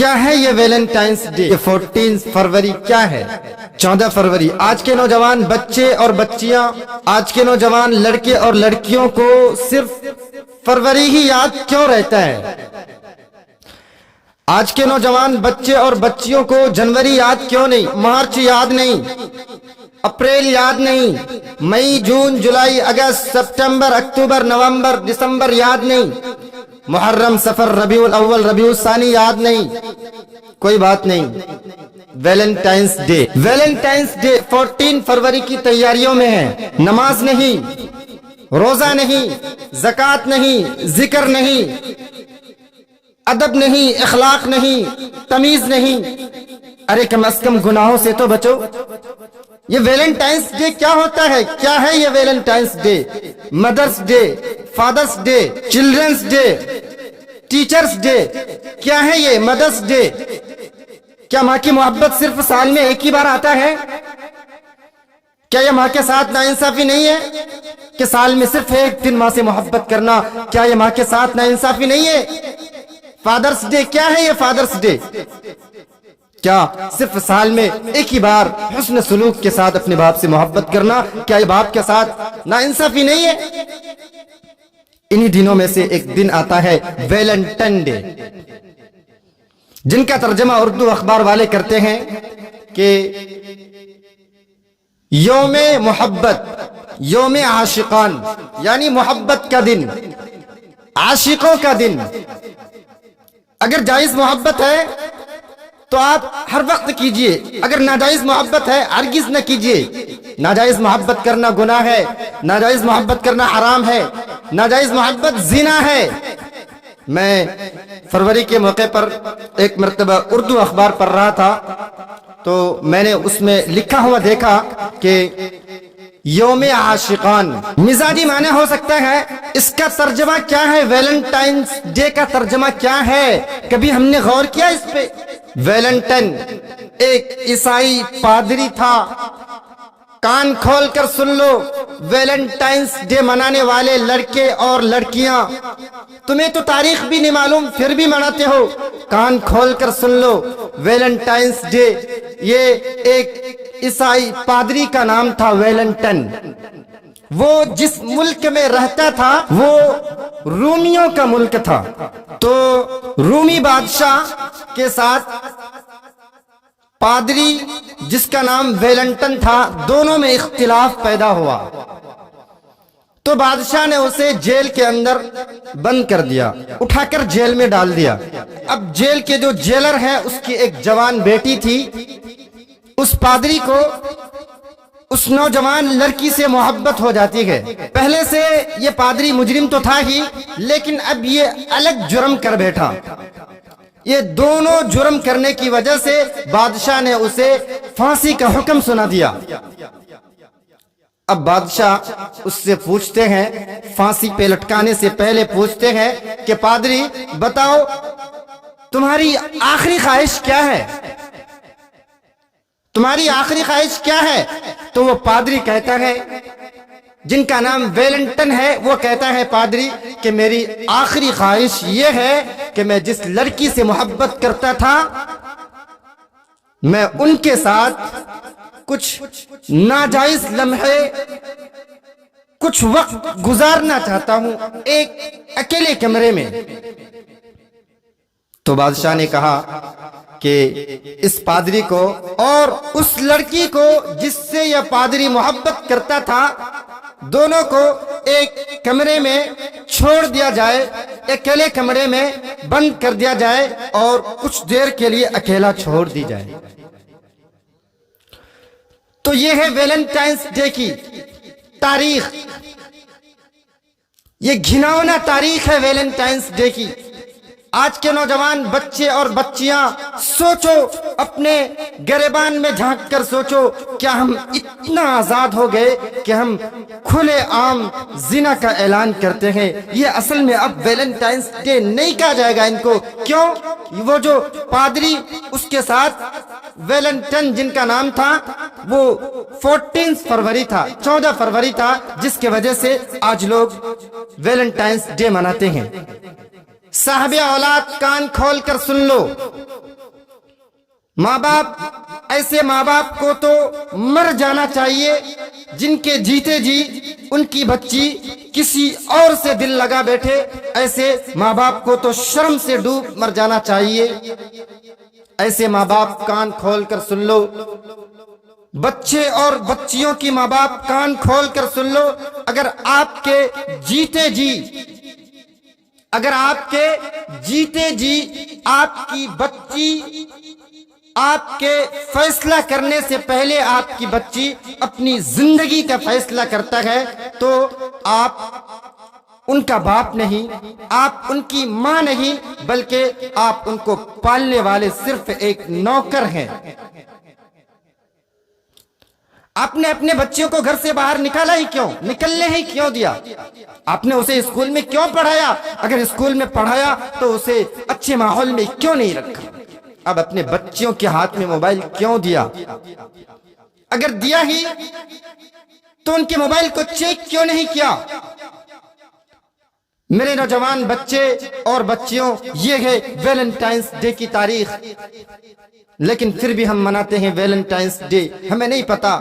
क्या है ये वैलेंटाइंस डे? 14 फरवरी क्या है? 14 फरवरी। आज के नौजवान बच्चे और बच्चियां, आज के नौजवान लड़के और लड़कियों को सिर्फ फरवरी ही याद क्यों रहता है? आज के नौजवान बच्चे और बच्चियों को जनवरी याद क्यों नहीं, मार्च याद नहीं, अप्रैल याद नहीं, मई जून जुलाई अगस्त सितंबर अक्टूबर नवंबर दिसंबर याद नहीं, मुहर्रम सफर रबीउल अव्वल रबीउल सानी याद नहीं? कोई बात नहीं, वैलेंटाइंस डे, वैलेंटाइंस डे 14 फरवरी की तैयारियों में है। नमाज नहीं, रोजा नहीं, ज़कात नहीं, जिक्र नहीं, अदब नहीं, इखलाक नहीं, तमीज नहीं, अरे कम से कम गुनाहों से तो बचो। ये वैलेंटाइंस डे क्या होता है? क्या है ये Valentine's Day? Mother's Day, Father's Day, Children's Day, Teachers' Day, क्या है ये मदर्स डे? क्या माँ की मोहब्बत सिर्फ साल में एक ही बार आता है? क्या ये माँ के साथ नाइंसाफी नहीं है कि साल में सिर्फ एक दिन माँ से मोहब्बत करना? क्या ये माँ के साथ नाइंसाफी नहीं है? फादर्स डे क्या है ये फादर्स डे? क्या सिर्फ साल में एक ही बार हुस्न सलूक के साथ अपने बाप से मोहब्बत करना, क्या ये बाप के साथ नाइंसाफी नहीं है? इन्हीं दिनों में से एक दिन आता है वैलेंटाइन डे, जिनका तर्जमा उर्दू अखबार वाले करते हैं कि योमे मोहब्बत, योमे आशिकान, यानी मोहब्बत का दिन, आशिकों का दिन। अगर जायज मोहब्बत है तो आप हर वक्त कीजिए, अगर नाजायज मोहब्बत है हरगिज न कीजिए। नाजायज मोहब्बत करना गुनाह है, नाजायज मोहब्बत करना हराम है, नाजायज मोहब्बत जिना है। मैं फरवरी के मौके पर एक मर्तबा उर्दू अखबार पढ़ रहा था तो मैंने उसमें लिखा हुआ देखा कि योमे आशिकान मिजाजी माने हो सकता है, इसका तर्जमा क्या है? वैलेंटाइंस डे का तर्जमा क्या है? कभी हमने गौर किया इस पे? वैलेंटाइन एक ईसाई पादरी था। कान खोलकर सुन लो, वैलेंटाइंस डे मनाने वाले लड़के और लड़कियां, तुम्हें तो तारीख भी नहीं मालूम फिर भी मनाते हो। कान खोलकर सुन लो, वैलेंटाइंस डे ये एक ईसाई पादरी का नाम था वैलेंटाइन। वो जिस मुल्क में रहता था वो रूमियों का मुल्क था, तो रूमी बादशाह के साथ पादरी जिसका नाम वैलेंटाइन था, दोनों में इख्तिलाफ पैदा हुआ। तो बादशाह ने उसे जेल के अंदर बंद कर दिया, उठाकर जेल में डाल दिया। अब जेल के जो जेलर है उसकी एक जवान बेटी थी। उस पादरी को उस नौजवान लड़की से मोहब्बत हो जाती है। पहले से ये पादरी मुजरिम तो था ही, लेकिन अब ये अलग जुर्म कर बैठा। ये दोनों जुर्म करने की वजह से बादशाह ने उसे फांसी का हुक्म सुना दिया। अब बादशाह उससे पूछते हैं, फांसी पे लटकाने से पहले पूछते हैं कि पादरी बताओ तुम्हारी आखिरी ख्वाहिश क्या है? तुम्हारी आखिरी ख्वाहिश क्या है? तो वो पादरी कहता है, जिनका नाम वैलेंटाइन है, वो कहता है पादरी कि मेरी आखिरी ख्वाहिश ये है कि मैं जिस लड़की से मोहब्बत करता था मैं उनके साथ कुछ नाजायज लम्हे, कुछ वक्त गुजारना चाहता हूं एक अकेले कमरे में। तो बादशाह ने कहा कि इस पादरी को और उस लड़की को जिससे यह पादरी मोहब्बत करता था, दोनों को एक कमरे में छोड़ दिया जाए, अकेले कमरे में बंद कर दिया जाए और कुछ देर के लिए अकेला छोड़ दी जाए। तो यह है वैलेंटाइंस डे की तारीख। ये घिनौना तारीख है वैलेंटाइंस डे की। आज के नौजवान बच्चे और बच्चियां सोचो, अपने गिरेबान में झांक कर सोचो, क्या हम इतना आजाद हो गए कि हम खुले आम जिना का ऐलान करते हैं? ये असल में अब वैलेंटाइंस डे नहीं कहा जाएगा इनको। क्यों? वो जो पादरी उसके साथ वैलेंटाइन जिनका नाम था वो 14 फरवरी था, 14 फरवरी था, जिसके वजह से आज लोग वैलेंटाइंस डे मनाते हैं। साहबे औलाद कान खोल कर सुन लो, माँ बाप, ऐसे माँ बाप को तो मर जाना चाहिए जिनके जीते जी उनकी बच्ची किसी और से दिल लगा बैठे। ऐसे माँ बाप को तो शर्म से डूब मर जाना चाहिए। ऐसे माँ बाप कान खोल कर सुन लो, बच्चे और बच्चियों की माँ बाप कान खोल कर सुन लो। अगर आपके जीते जी आपकी बच्ची आपके फैसला करने से पहले आपकी बच्ची अपनी जिंदगी का फैसला करता है, तो आप उनका बाप नहीं, आप उनकी मां नहीं, बल्कि आप उनको पालने वाले सिर्फ एक नौकर हैं। आपने अपने बच्चों को घर से बाहर निकाला ही क्यों, निकलने ही क्यों दिया? आपने उसे स्कूल में क्यों पढ़ाया? अगर स्कूल में पढ़ाया तो उसे अच्छे माहौल में क्यों नहीं रखा? अब अपने बच्चियों के हाथ में मोबाइल क्यों दिया? अगर दिया ही तो उनके मोबाइल को चेक क्यों नहीं किया? मेरे नौजवान बच्चे और बच्चियों, ये है वैलेंटाइंस डे की तारीख, लेकिन फिर भी हम मनाते हैं वैलेंटाइंस डे। हमें नहीं पता